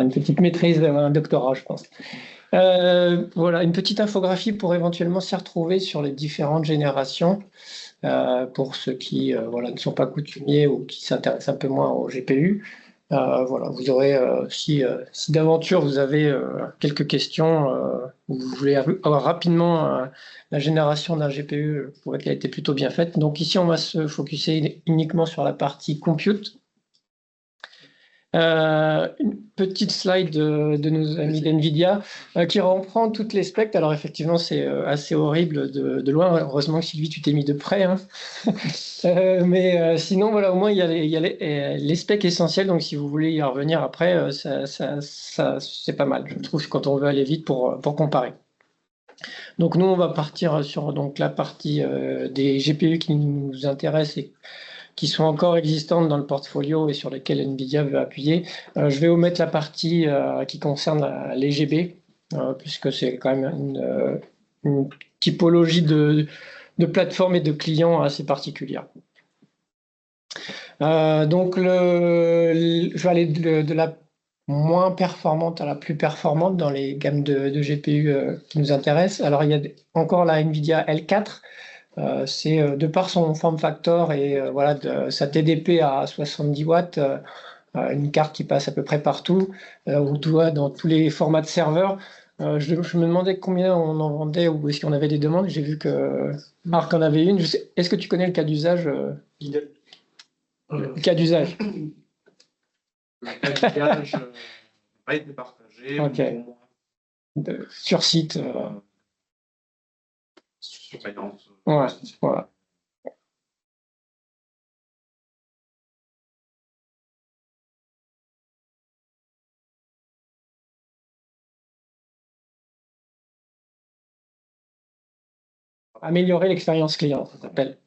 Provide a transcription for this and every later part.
une petite maîtrise, un doctorat, je pense. Voilà, une petite infographie pour éventuellement s'y retrouver sur les différentes générations, pour ceux qui voilà, ne sont pas coutumiers ou qui s'intéressent un peu moins au GPU. Voilà, vous aurez, si d'aventure vous avez quelques questions, ou vous voulez avoir rapidement la génération d'un GPU pour laquelle elle était plutôt bien faite. Donc ici, on va se focuser uniquement sur la partie compute. Une petite slide de nos amis d'NVIDIA qui reprend toutes les specs. Alors effectivement, c'est assez horrible de loin. Heureusement que Sylvie, tu t'es mis de près. Hein. Mais sinon, voilà, au moins, il y a les specs essentiels. Donc si vous voulez y revenir après, c'est pas mal, je trouve, quand on veut aller vite pour comparer. Donc nous, on va partir sur donc, la partie des GPU qui nous intéressent et qui sont encore existantes dans le portfolio et sur lesquelles NVIDIA veut appuyer. Je vais omettre la partie qui concerne les GB, puisque c'est quand même une typologie de plateforme et de clients assez particulière. Donc, je vais aller de la moins performante à la plus performante dans les gammes de GPU qui nous intéressent. Alors, il y a encore la NVIDIA L4. C'est de par son form factor et voilà, sa TDP à 70 watts, une carte qui passe à peu près partout, ou dans tous les formats de serveurs. Je me demandais combien on en vendait ou est-ce qu'on avait des demandes. J'ai vu que Marc en avait une. Est-ce que tu connais le cas d'usage Le cas d'usage. Le cas d'usage va être partagé. Ok. Sur site. Surveillance. Ouais, voilà. Améliorer l'expérience client, ça s'appelle.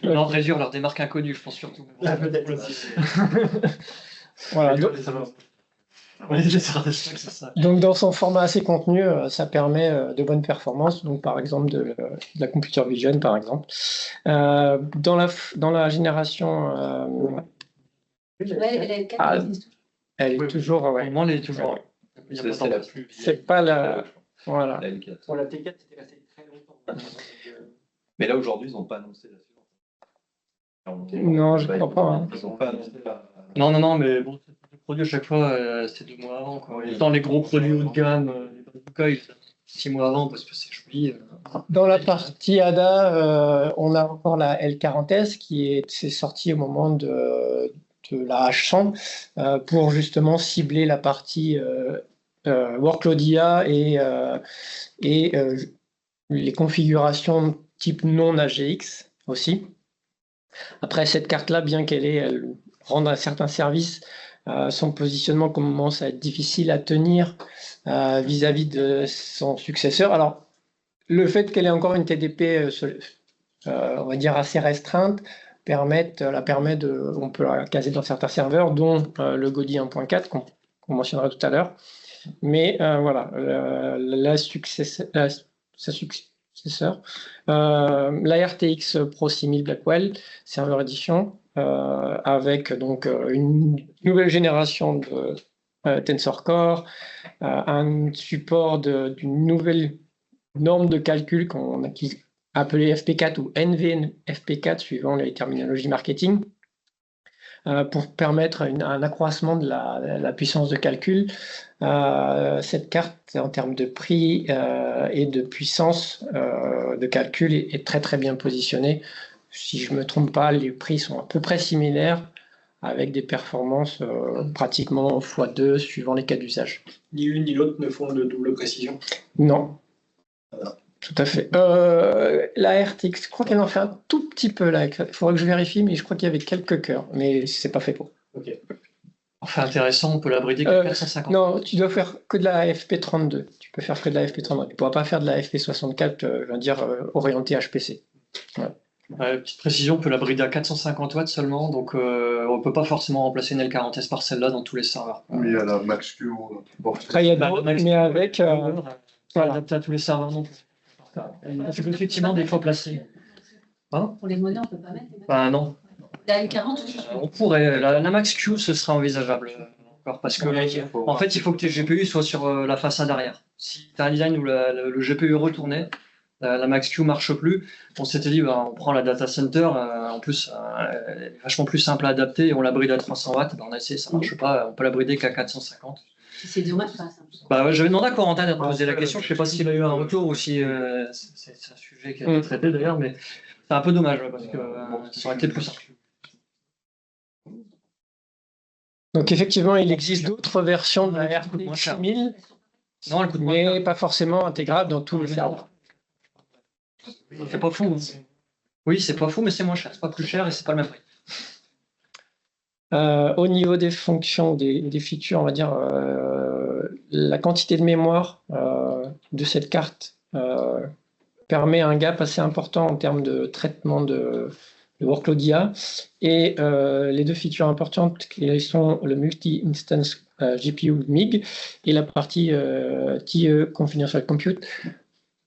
Non, réduire leur démarque inconnue, je pense surtout. Voilà. Donc, dans son format assez contenu, ça permet de bonnes performances. Donc, par exemple, de la computer vision, par exemple. Dans la génération. Elle est toujours. Ouais. Au moins, elle est toujours. C'est la plus. C'est pas la. Voilà. La L4. Pour la T4, c'était resté très longtemps. Mais là, aujourd'hui, ils n'ont pas annoncé la suivante. Non, je ne crois pas. Hein. Ils n'ont pas annoncé la. Non, mais bon, les produits à chaque fois, c'est 2 mois avant. Quoi. Dans les gros produits haut de gamme, les bazookas, ils 6 mois avant parce que c'est joli. Dans la partie ADA, on a encore la L40S qui s'est sortie au moment de la H100 pour justement cibler la partie workload IA et les configurations type non AGX aussi. Après, cette carte-là, bien elle rende un certain service, son positionnement commence à être difficile à tenir vis-à-vis de son successeur. Alors, le fait qu'elle ait encore une TDP, on va dire, assez restreinte, on peut la caser dans certains serveurs, dont le Gaudi 1.4 qu'on mentionnera tout à l'heure. Mais voilà, sa successeur, la RTX Pro 6000 Blackwell Server Edition, avec donc une nouvelle génération de Tensor Core, un support d'une nouvelle norme de calcul qu'on a appelée FP4 ou NVFP4 suivant les terminologies marketing, pour permettre un accroissement de la puissance de calcul. Cette carte, en termes de prix et de puissance de calcul, est très très bien positionnée. Si je ne me trompe pas, les prix sont à peu près similaires, avec des performances pratiquement x2 suivant les cas d'usage. Ni l'une ni l'autre ne font de double précision. Non. Voilà. Tout à fait. La RTX, je crois qu'elle en fait un tout petit peu là. Il faudra que je vérifie, mais je crois qu'il y avait quelques cœurs, mais c'est pas fait pour. Ok. Enfin, intéressant, on peut la brider que 450. Non, tu dois faire que de la FP32. Tu peux faire que de la FP32. Tu ne pourras pas faire de la FP64, je veux dire, orientée HPC. Ouais. Petite précision, on peut la brider à 450 watts seulement, donc on ne peut pas forcément remplacer une L40S par celle-là dans tous les serveurs. Oui, il y a la MaxQ. Après, il y a d'autres, mais avec. Voilà. Adapté à tous les serveurs non plus. Parce qu'effectivement, des fois placé. Pour les mollets, on ne peut pas mettre. Ben non. La L40 On pourrait. La MaxQ, ce serait envisageable. encore parce que en fait, il faut que tes GPU soient sur la façade arrière. Si tu as un design où le GPU est retourné, la Max-Q marche plus, on s'était dit, bah, on prend la data center, en plus, elle est vachement plus simple à adapter, et on la bride à 300 watts, bah, on a essayé, ça marche pas, on peut la brider qu'à 450. C'est dommage, ça. Bah, ouais, j'avais demandé à Corentin de poser la question, je sais pas s'il a eu un retour ou si c'est un sujet qui a été traité d'ailleurs, mais c'est un peu dommage, ouais, parce que ça aurait été plus simple. Donc effectivement, il existe d'autres versions de la Elle coûte moins RTX cher. 6000, Non, elle coûte moins mais cher. pas forcément intégrable dans tous les serveurs. C'est pas fou. Oui, c'est pas fou, mais c'est moins cher. C'est pas plus cher et c'est pas le même prix. Au niveau des fonctions, des features, on va dire la quantité de mémoire de cette carte permet un gap assez important en termes de traitement de workload IA. Et les deux features importantes qui sont le multi-instance GPU MIG et la partie TE Confidential Compute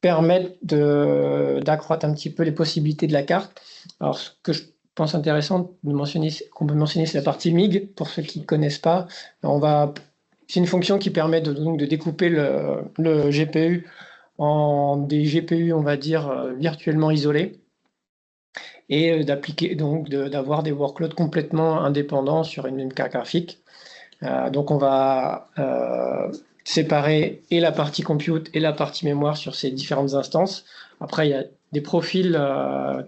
permettent d'accroître un petit peu les possibilités de la carte. Alors, ce que je pense intéressant qu'on peut mentionner, c'est la partie MIG. Pour ceux qui ne connaissent pas, c'est une fonction qui permet de découper le GPU en des GPU, on va dire, virtuellement isolés et d'avoir des workloads complètement indépendants sur une même carte graphique. Donc on va séparer et la partie compute et la partie mémoire sur ces différentes instances. Après, il y a des profils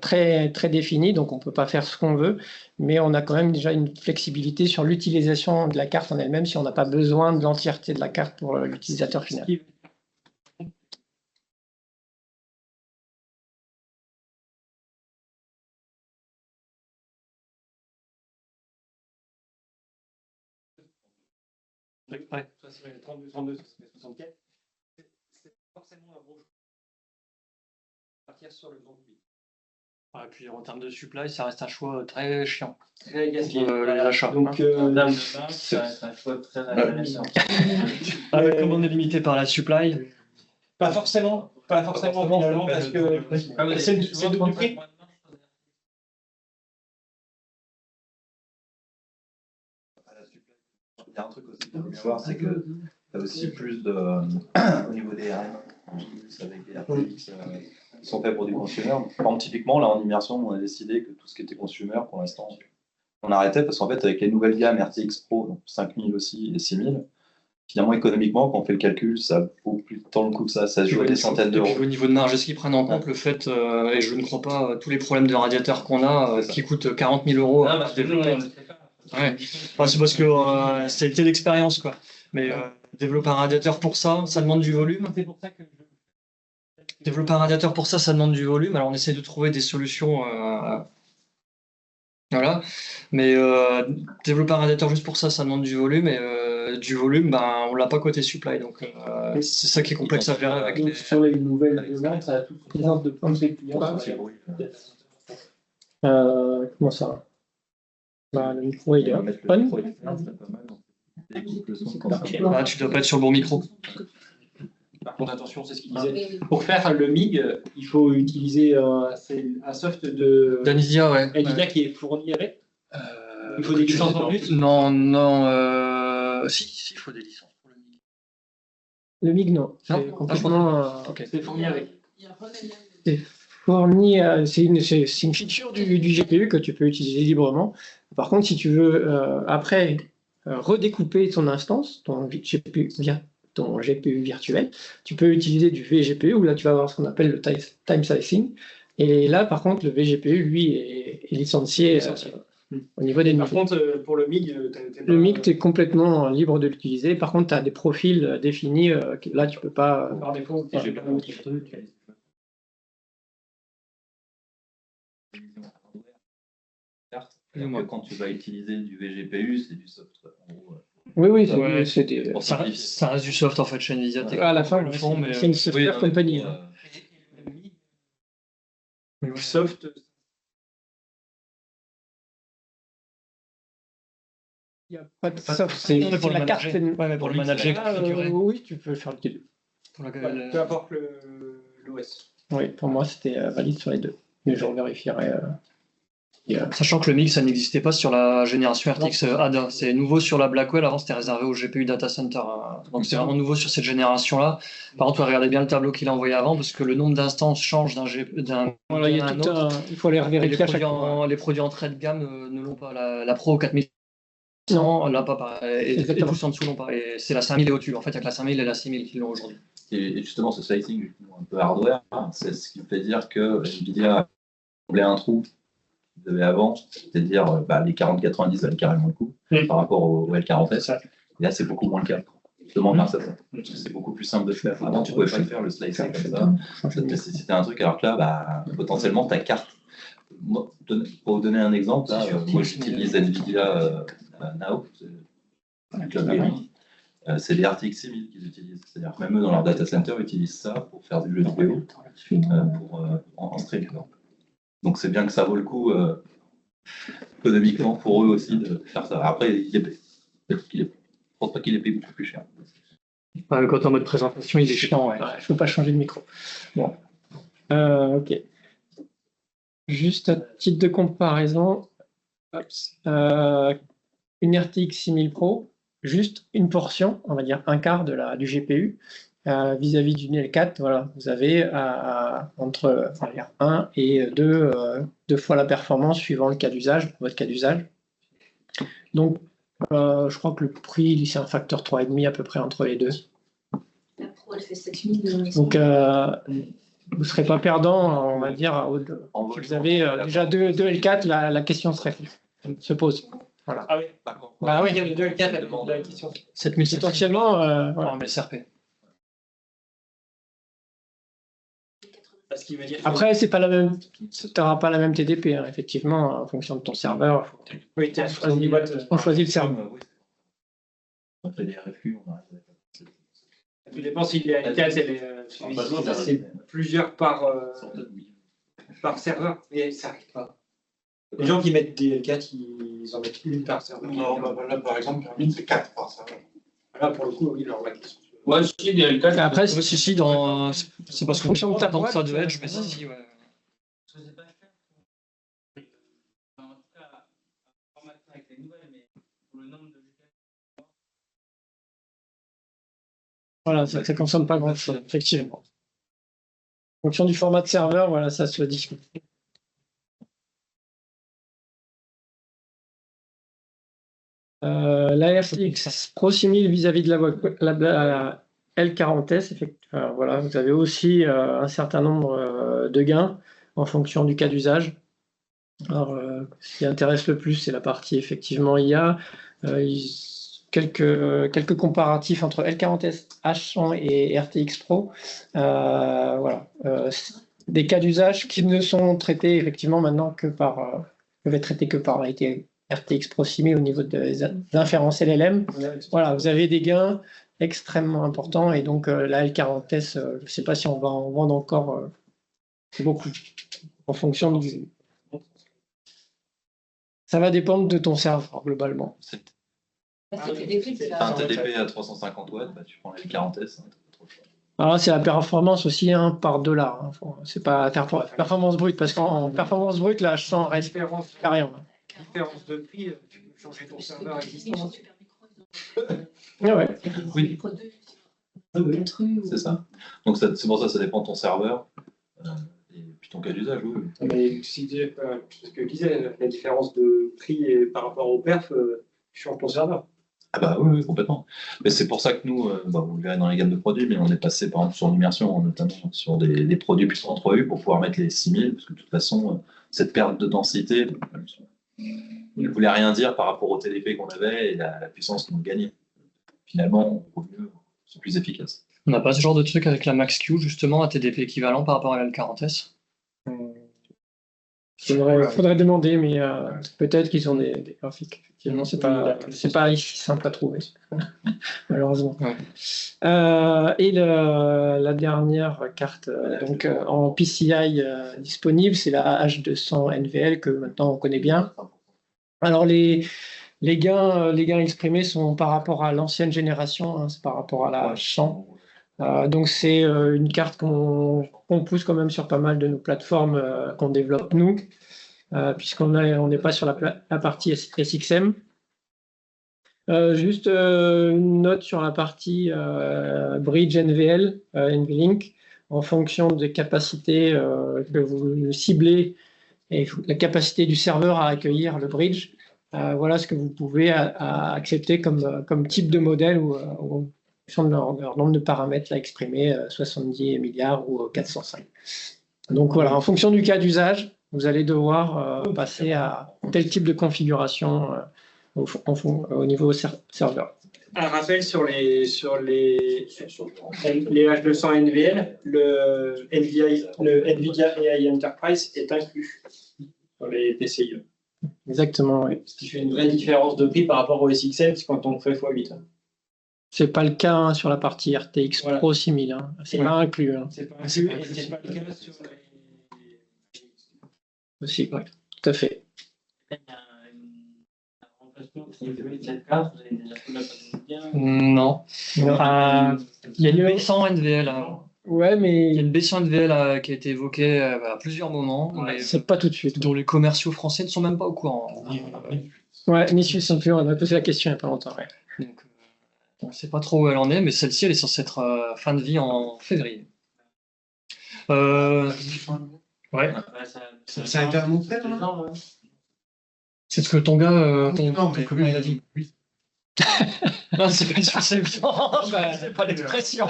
très, très définis, donc on ne peut pas faire ce qu'on veut, mais on a quand même déjà une flexibilité sur l'utilisation de la carte en elle-même si on n'a pas besoin de l'entièreté de la carte pour l'utilisateur final. Ouais. Ça serait 32, 32, ça serait 64. C'est forcément un bon choix. Partir sur le grand public. Et puis en termes de supply, ça reste un choix très chiant. Très gaspillé. Les achats. Donc, C'est un choix très intéressant. Comme on est limité par la supply, pas forcément finalement, parce que c'est double prix. Il y a un truc aussi qu'il faut bien voir, c'est que tu as aussi plus de. Au niveau des RM, avec des RTX qui sont faits pour du consumer. Par exemple, typiquement, là en immersion, on a décidé que tout ce qui était consumer, pour l'instant, on arrêtait parce qu'en fait, avec les nouvelles gammes RTX Pro, donc 5000 aussi et 6000, finalement, économiquement, quand on fait le calcul, ça vaut plus tant le coup que ça se joue à des centaines et d'euros. puis au niveau de marge, est-ce qu'ils prennent en compte le fait, et je ne crois pas, tous les problèmes de radiateurs qu'on a, qui coûtent 40 000 euros à développer. Ouais. Enfin, c'est parce que ça a été l'expérience, quoi. Mais développer un radiateur pour ça, ça demande du volume. C'est pour ça que Développer un radiateur pour ça, ça demande du volume. Alors on essaie de trouver des solutions. Voilà. Mais développer un radiateur juste pour ça, ça demande du volume. Et du volume, ben, on l'a pas côté supply. Donc c'est ça qui est complexe à gérer avec donc, les. sur les nouvelles demandes, ça a tout présence de pommes et clients. Comment ça? Le micro il est on. Ah, tu dois pas être sur le bon micro. Par contre, attention, c'est ce qu'il disait. Pour faire le MIG, il faut utiliser un soft de Danidia, ouais. NVIDIA qui est fourni avec. Il faut des licences en plus. Non, si, il faut des licences pour le MIG. Le MIG, non. Non. C'est complètement. C'est fourni avec. C'est fourni, c'est une feature du GPU que tu peux utiliser librement. Par contre, si tu veux après redécouper ton instance, ton GPU virtuel, tu peux utiliser du vGPU où là tu vas avoir ce qu'on appelle le time slicing. Et là, par contre, le vGPU, lui, est licencié au niveau des Par niveaux. contre, pour le MIG, Le MIG, tu es complètement libre de l'utiliser. Par contre, tu as des profils définis. Là, tu peux pas. par défaut, Si j'ai pas quand tu vas utiliser du vGPU, c'est du software. En gros, Oui, Ouais. c'est des. pour Ça simplifier. reste du soft en fait chez Nvidia. À la fin, le fond, mais c'est une software company. soft. Il n'y a pas de soft, c'est Non, mais pour la le carte. manager. Ouais, mais pour le manager, Oui, tu peux faire le deux. Peu importe l'OS. Oui, pour moi, c'était valide sur les deux. Mais je vérifierai. Sachant que le MIG, ça n'existait pas sur la génération RTX ADA. C'est nouveau sur la Blackwell. Avant, c'était réservé au GPU Data Center. Donc, c'est vraiment nouveau sur cette génération-là. Par contre, regardez bien le tableau qu'il a envoyé avant, parce que le nombre d'instances change d'un Voilà, il y a à un tout autre. il faut les Et vérifier à chaque fois. les produits entrée de gamme ne l'ont pas. La Pro 4100 l'a pas, pareil. Et Exactement. tous en dessous l'ont pas. Et c'est la 5000 et au-dessus. En fait, il y a que la 5000 et la 6000 qui l'ont aujourd'hui. Et justement, ce slicing un peu hardware, c'est ce qui fait dire que Nvidia comblait un trou qu'ils avaient avant, c'est-à-dire les 4090 valaient carrément le coup par rapport au L40S. Et là, c'est beaucoup moins le cas. Justement, grâce à ça. Parce que c'est beaucoup plus simple de faire. Avant, tu ne pouvais pas le faire, le slicing comme ça. C'était un truc, alors que là, potentiellement, ta carte. Moi, pour vous donner un exemple, là, moi j'utilise Nvidia Now, le Cloud Gaming. C'est les RTX 6000 qu'ils utilisent. C'est-à-dire que même eux, dans leur data center, utilisent ça pour faire du jeu vidéo en stream. Donc c'est bien que ça vaut le coup économiquement pour eux aussi de faire ça. Après, je ne pense pas qu'il est payé beaucoup plus cher. Quand en mode présentation, il est chiant. Ouais. Je ne peux pas changer de micro. Bon. Ok. Juste à titre de comparaison, une RTX 6000 Pro, juste une portion, on va dire un quart du GPU, vis-à-vis d'une L4, voilà, vous avez entre 1 et 2 fois la performance suivant le cas d'usage, votre cas d'usage. Donc, je crois que le prix, c'est un facteur 3,5 à peu près entre les deux. La Pro, elle fait 7000. Donc, vous ne serez pas perdant, on va dire. Si vous avez déjà deux L4, la question se pose. Voilà. Ah oui, D'accord. Bah oui, il y a les deux L4, la question. 7000 potentiellement, voilà. Non, mais CRP. Parce qu'il veut dire. Après, c'est pas la même. Tu n'auras pas la même TDP, hein, effectivement, en fonction de ton serveur. Oui, On choisit le serveur. On fait des RFQ, on arrive à Tout dépend si les L4, c'est plusieurs par serveur. Et ça n'arrive pas. Les gens qui mettent des L4, ils en mettent une par serveur. Non, là, par exemple, Pyramide, c'est 4 par serveur. Là, pour le coup, oui, alors la question. Moi, je suis des L4. Après, Si, c'est parce qu'on fonction de ta dans boîte, ça de Edge, mais si, ouais. Je sais pas faire. En tout cas, formater avec les nouvelles, mais pour le nombre de GPU. voilà, ça ne consomme pas grand-chose, effectivement. En fonction du format de serveur, voilà, ça se discute. La RTX Pro 6000 vis-à-vis de la L40S, voilà, vous avez aussi un certain nombre de gains en fonction du cas d'usage. Alors, ce qui intéresse le plus, c'est la partie effectivement IA. Quelques comparatifs entre L40S H100 et RTX Pro. Voilà, des cas d'usage qui ne sont traités effectivement maintenant peuvent être traités que par RTX Pro 6000 au niveau des inférences LLM. Voilà, vous avez des gains extrêmement importants et donc la L40S, je ne sais pas si on va en vendre encore beaucoup en fonction du. Ça va dépendre de ton serveur globalement. Un TDP un TDP à 350 watts, tu prends les 40S. Alors c'est la performance aussi par dollar. Hein. C'est pas performance brute parce qu'en performance brute, là, je sens Différence de prix, tu peux changer ton serveur existant. Ouais. Oui. C'est ça. Donc c'est pour ça que ça dépend de ton serveur et puis ton cas d'usage. Oui. Mais si ce que je disais, la différence de prix et par rapport au perf, tu changes ton serveur. Ah bah oui, complètement. Mais c'est pour ça que nous, vous le verrez dans les gammes de produits, mais on est passé par exemple sur l'immersion, notamment sur des produits puissance 3U pour pouvoir mettre les 6000, parce que de toute façon, cette perte de densité ne voulait rien dire par rapport au TDP qu'on avait et la puissance qu'on gagnait. Finalement, au mieux, c'est plus efficace. On n'a pas ce genre de truc avec la Max-Q, justement, à TDP équivalent par rapport à la L40S. Il faudrait demander, mais peut-être qu'ils ont des graphiques. Effectivement, c'est pas simple à trouver, malheureusement. Ouais. Et la dernière carte donc en PCI disponible, c'est la H200 NVL que maintenant on connaît bien. Alors les gains exprimés sont par rapport à l'ancienne génération, hein, c'est par rapport à la H100. Donc c'est une carte qu'on pousse quand même sur pas mal de nos plateformes qu'on développe nous. on n'est pas sur la partie SXM. Juste une note sur la partie bridge NVL, NVLink, en fonction des capacités que vous ciblez et la capacité du serveur à accueillir le bridge. Voilà ce que vous pouvez accepter comme type de modèle ou en fonction de leur nombre de paramètres à exprimer, 70 milliards ou 405. Donc voilà, en fonction du cas d'usage, vous allez devoir passer à tel type de configuration au niveau serveur. Un rappel sur les H200 NVL, le NVIDIA AI Enterprise est inclus dans les PCIe. Exactement, oui. Ce qui fait une vraie différence de prix par rapport au SXM quand on fait x8. C'est pas le cas hein, sur la partie RTX Voilà. Pro 6000. Hein. C'est pas inclus. Hein. C'est pas inclus et c'est pas le cas sur les. Aussi, oui, tout à fait. Il y a un remplacement qui est joué de cette carte, vous avez déjà fait la bien. Non. Il y a une B100 NVL. Hein. Ouais, mais Il y a une B100 NVL qui a été évoquée à plusieurs moments, mais c'est pas tout de suite. dont les commerciaux français ne sont même pas au courant. Ouais, Nissus non plus, on a posé la question il n'y a pas longtemps. Ouais. Donc, on ne sait pas trop où elle en est, mais celle-ci, elle est censée être fin de vie en février. Ouais. Ça a été annoncé, là C'est ce que ton gars, Non, mais comment il a dit. oui. Non, c'est pas sur c'est pas l'expression.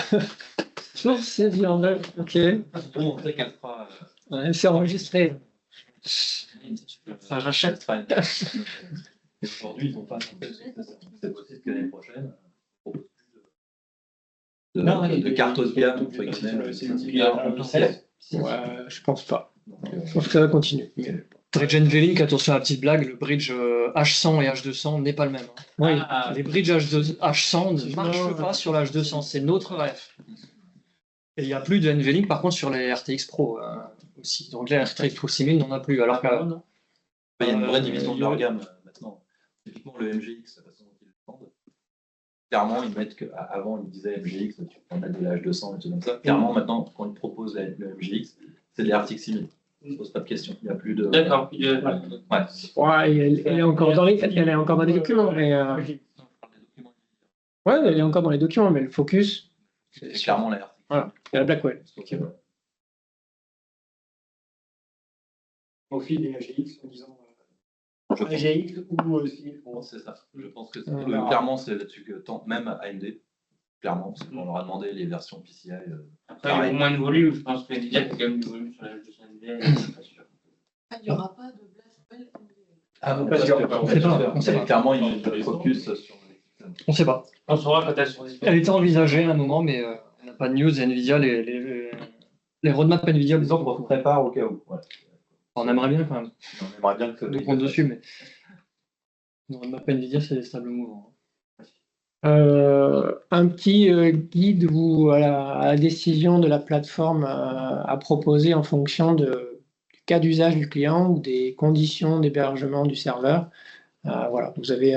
Source, c'est bien, ok. Bon, on sait qu'elle fera. Ouais, c'est enregistré. Ça, j'achète. Et aujourd'hui, ils n'ont pas annoncé le successeur. C'est possible que l'année prochaine, on propose plus de cartes haut de gamme, entre guillemets. Ouais, je pense pas. Je pense que ça va continuer. Bridge NVLink, attention à la petite blague, le bridge H100 et H200 n'est pas le même. Hein. Oui. Les bridges H100 ne marchent pas sur l'H200, c'est notre ref. Et il n'y a plus de NVLink par contre sur les RTX Pro aussi. Donc les RTX Pro 6000 n'en a plus. Alors que, Il y a une vraie division de leur gamme maintenant. Typiquement le MGX, la façon dont ils le vendent. Clairement, ils mettent qu'avant ils disaient MGX, tu peux en mettre de la H200 et tout comme ça. Clairement, maintenant, quand ils proposent le MGX, c'est de la RTX 6000. On ne se pose pas de questions. Il n'y a plus de. D'accord. Ouais, elle est encore dans les documents, mais ouais, elle est encore dans les documents, mais le focus, C'est clairement la RTX. voilà, c'est la Blackwell. Au fil des AGX en disant Je pense- AGX ou aussi. Bon, c'est ça. Je pense que Ouais. clairement, c'est là-dessus que même AMD, clairement, parce qu'on leur a demandé les versions PCI. Après, il y a moins de volume, je pense que Nvidia fait quand même du volume sur la H200 NVL, je suis pas sûr. Il n'y aura pas de Blackwell. Ah, Pas sûr. On sait pas. On sait pas. Clairement, ils focus sur les. on ne sait pas. On saura quand elle sera Elle était envisagée à un moment, mais on n'a pas de news. Et Nvidia, les roadmaps Nvidia, Les autres, on se prépare au cas où. Voilà. on aimerait bien quand même. On aimerait bien que. Nous compte dessus, mais les roadmaps Nvidia, c'est des stables mouvants. Un petit guide ou à la décision de la plateforme à proposer en fonction du cas d'usage du client ou des conditions d'hébergement du serveur. Voilà, vous avez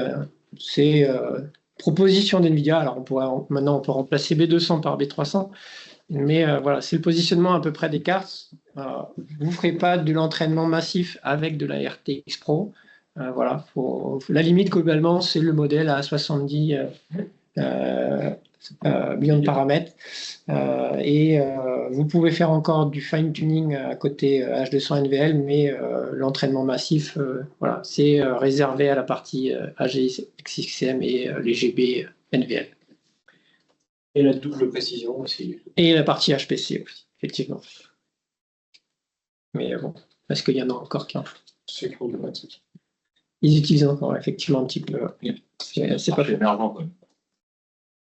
ces propositions d'NVIDIA. Alors maintenant on peut remplacer B200 par B300, mais voilà, c'est le positionnement à peu près des cartes. Vous ne ferez pas de l'entraînement massif avec de la RTX Pro. Voilà, la limite globalement, c'est le modèle à 70 millions de paramètres. Vous pouvez faire encore du fine-tuning à côté H200 NVL, mais l'entraînement massif, voilà, c'est réservé à la partie AGXM et les GB NVL. Et la double précision aussi. Et la partie HPC aussi, effectivement. Mais bon, parce qu'il y en a encore qui en font. C'est problématique. Ils utilisent encore effectivement un petit peu. C'est pas faux. émergent, quoi.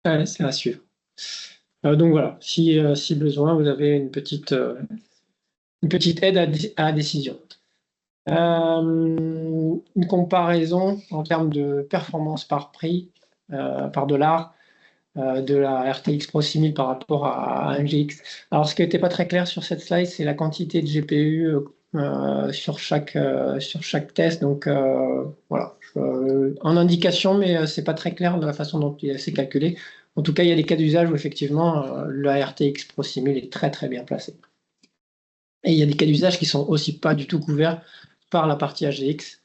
Ouais, c'est à suivre. Donc voilà, si besoin, vous avez une petite aide à décision. Une comparaison en termes de performance par prix, par dollar, de la RTX Pro 6000 par rapport à MGX. Alors, ce qui n'était pas très clair sur cette slide, c'est la quantité de GPU sur chaque test. Donc, voilà, en indication, mais c'est pas très clair de la façon dont c'est calculé. En tout cas, il y a des cas d'usage où effectivement, la RTX Pro 6000 est très très bien placée. Et il y a des cas d'usage qui sont aussi pas du tout couverts par la partie HDX,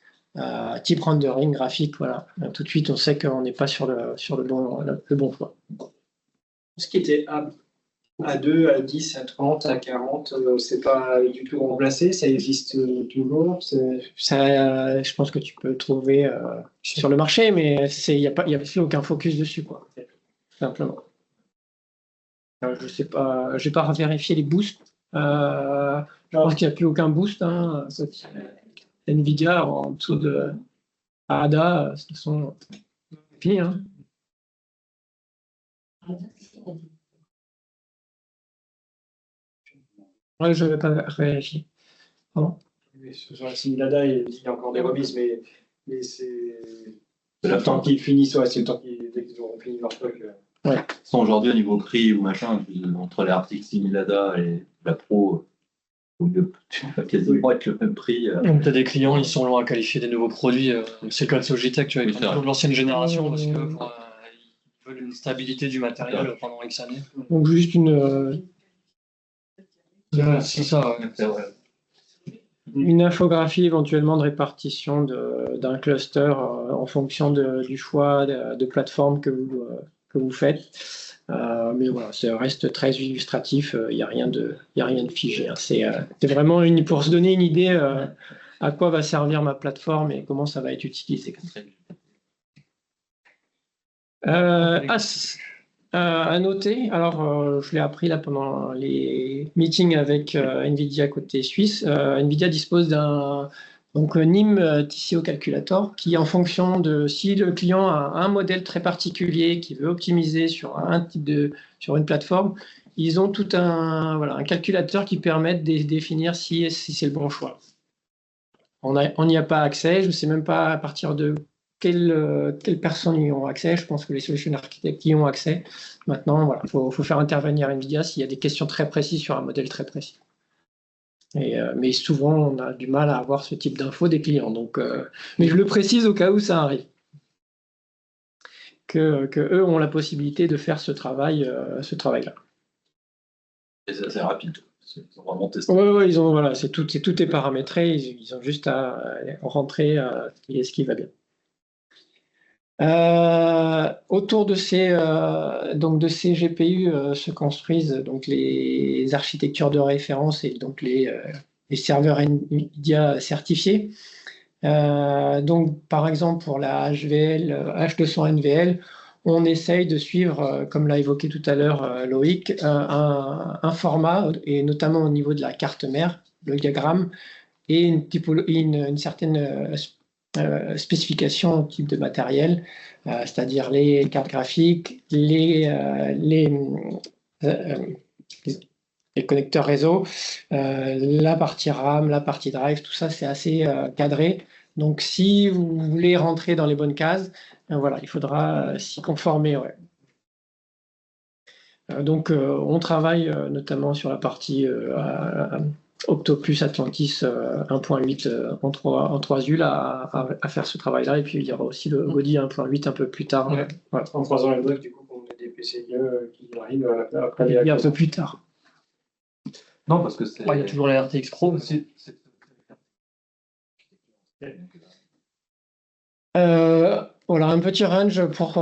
type rendering graphique, voilà. Tout de suite, on sait qu'on n'est pas sur le bon choix. Ce qui était à 2, à 10, à 30, à 40, c'est pas du tout remplacé, ça existe toujours. Ça, je pense que tu peux trouver sur le marché, mais il n'y a plus aucun focus dessus, quoi. Simplement. Je sais pas, je vais pas vérifier les boosts. Je pense qu'il n'y a plus aucun boost. Hein. Nvidia en dessous de ADA, ce sont finis. Hein. Ouais, je ne vais pas vérifier. Pardon. Sur la Similada, il y a encore des remises, mais c'est le temps qu'ils finissent, c'est le temps dès qu'ils auront fini leur truc. Ouais. Aujourd'hui, au niveau prix ou machin, entre les RTX 6000 ADA et la Pro, au mieux, tu vas quasiment être le même prix. Tu as des clients, ils sont loin à qualifier des nouveaux produits. C'est comme Logitech, tu vois, ils prennent l'ancienne génération parce que ils veulent une stabilité du matériel pendant X années. Donc juste C'est ça, ouais. Une infographie éventuellement de répartition d'un cluster en fonction du choix de plateforme que vous faites. Mais voilà, ça reste très illustratif, il n'y a rien de figé. Hein. C'est vraiment pour se donner une idée à quoi va servir ma plateforme et comment ça va être utilisé. À noter, alors je l'ai appris là pendant les meetings avec NVIDIA côté suisse, NVIDIA dispose d'un NIM TCO Calculator qui, en fonction de si le client a un modèle très particulier qui veut optimiser sur sur une plateforme, ils ont tout un calculateur qui permet de définir si c'est le bon choix. On n'y a pas accès, je ne sais même pas à partir de quelles personnes y ont accès. Je pense que les solution architectes y ont accès. Maintenant, voilà, faut faire intervenir NVIDIA s'il y a des questions très précises sur un modèle très précis. Mais souvent, on a du mal à avoir ce type d'infos des clients. Donc, mais je le précise au cas où ça arrive. Que eux ont la possibilité de faire ce travail-là. Et c'est assez rapide. Ils ont vraiment testé. Oui, voilà, tout est paramétré. Ils ont juste à rentrer ce qui va bien. Autour de ces GPU se construisent donc les architectures de référence et donc les serveurs NVIDIA certifiés. Donc par exemple pour la H200 NVL, on essaye de suivre, comme l'a évoqué tout à l'heure Loïc, un format, et notamment au niveau de la carte mère, le diagramme, et une certaine spécifications type de matériel, c'est-à-dire les cartes graphiques, les connecteurs réseau, la partie RAM, la partie drive, tout ça c'est assez cadré. Donc si vous voulez rentrer dans les bonnes cases, voilà, il faudra s'y conformer. Ouais. Donc on travaille notamment sur la partie Octopus Atlantis 1.8 en 3 UL à faire ce travail-là. Et puis il y aura aussi le Gaudi 1.8 un peu plus tard. Ouais. Voilà. En croisant les doigts, du coup, on a des PCIe qui arrivent après les un peu plus tard. Non, parce que c'est. Il y a toujours la RTX Pro aussi. Voilà, un petit range pour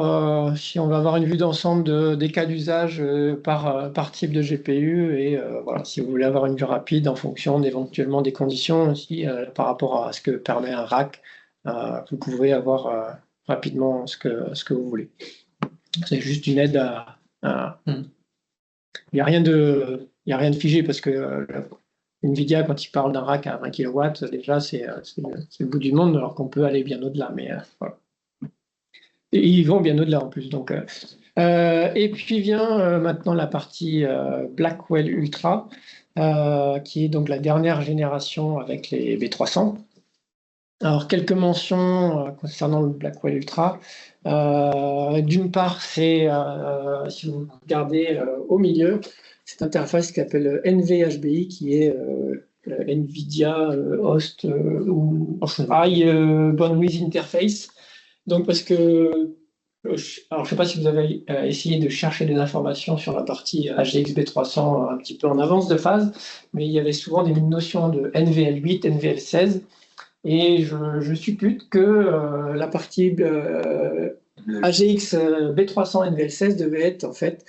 si on veut avoir une vue d'ensemble des cas d'usage par type de GPU et voilà, si vous voulez avoir une vue rapide en fonction éventuellement des conditions aussi par rapport à ce que permet un rack, vous pouvez avoir rapidement ce que vous voulez. C'est juste une aide à. Il n'y a rien de figé parce que NVIDIA, quand il parle d'un rack à 20 kW, déjà c'est le bout du monde alors qu'on peut aller bien au-delà. Mais voilà. Et ils vont bien au-delà en plus. Donc, et puis vient maintenant la partie Blackwell Ultra, qui est donc la dernière génération avec les B300. Alors, quelques mentions concernant le Blackwell Ultra. D'une part, c'est, si vous regardez au milieu, cette interface qui s'appelle NVHBI, qui est NVIDIA Host ou High Bandwidth Interface. Donc, parce que, alors je ne sais pas si vous avez essayé de chercher des informations sur la partie HGX B300 un petit peu en avance de phase, mais il y avait souvent des notions de NVL8, NVL16. Et je suppute que la partie AGX B300 NVL16 devait être en fait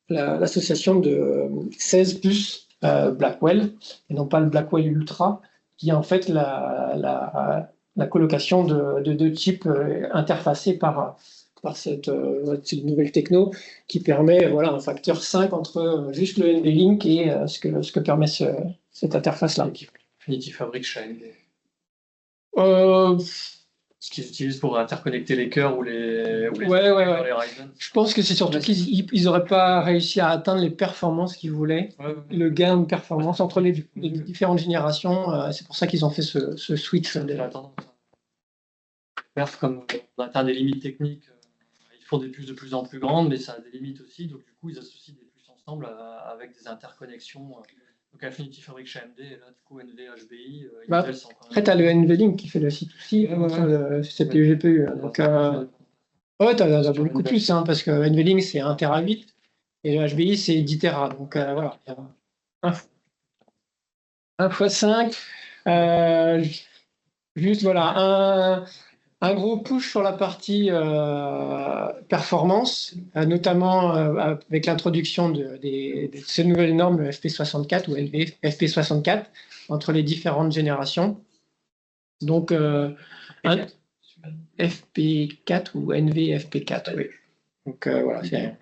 l'association de 16 plus Blackwell, et non pas le Blackwell Ultra, qui est en fait la colocation de deux chips interfacés par cette nouvelle techno qui permet voilà, un facteur 5 entre juste le NVLink et ce que permet cette interface-là. Infinity fabrique chez AMD. Euh, Ce qu'ils utilisent pour interconnecter les cœurs ou les Ouais. les Ryzen. Je pense que c'est surtout qu'ils n'auraient pas réussi à atteindre les performances qu'ils voulaient, le gain de performance entre les différentes générations. C'est pour ça qu'ils ont fait ce switch. C'est la tendance. Perf, comme on atteint des limites techniques, ils font des puces de plus en plus grandes, mais ça a des limites aussi. Donc, du coup, ils associent des puces ensemble avec des interconnexions. Donc, Infinity Fabric chez AMD, et là, du coup, NV, HBI, Intel, c'est encore Après, tu as le NVLink qui fait le C2C entre le CPU et GPU. Donc, ouais, tu as beaucoup plus, hein, parce que NVLink, c'est 1 Tera8 et le HBI, c'est 10 Tera. Donc, voilà. 1 x 5. Juste, voilà, un gros push sur la partie performance, notamment avec l'introduction de ces nouvelles normes FP64 ou FP64 entre les différentes générations. Donc, FP4 ou NVFP4, oui. Donc, voilà, c'est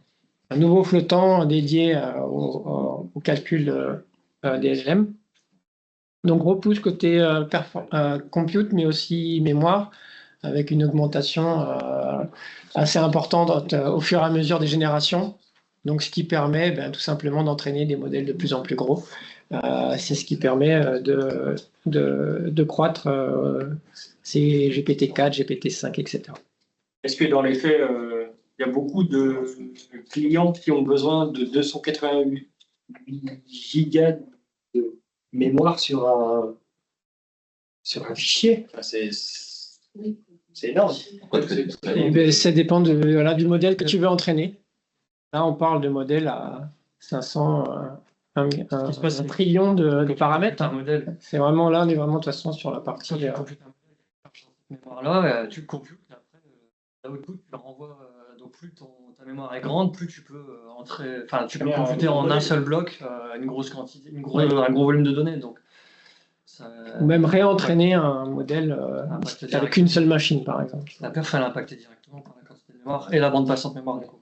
un nouveau flottant dédié au calcul DLM. Donc, gros push côté compute, mais aussi mémoire, avec une augmentation assez importante au fur et à mesure des générations. Donc, ce qui permet tout simplement d'entraîner des modèles de plus en plus gros. C'est ce qui permet de croître ces GPT-4, GPT-5, etc. Est-ce que dans les faits, il y a beaucoup de clients qui ont besoin de 288 gigas de mémoire sur un fichier? Enfin, c'est énorme. Ça dépend du modèle que tu veux entraîner. Là, on parle de modèles à 500, un trillion de paramètres. Hein. C'est vraiment là, on est vraiment de toute façon sur la partie. Là, tu computes, après, l'output, tu le renvoies. Donc, plus ta mémoire est grande, plus tu peux tu peux computer en un seul bloc une grosse quantité, un gros volume de données. Donc, ou même réentraîner un modèle avec une seule machine, par exemple. La perf, elle a impacté directement par la quantité de mémoire et la bande passante mémoire, du coup.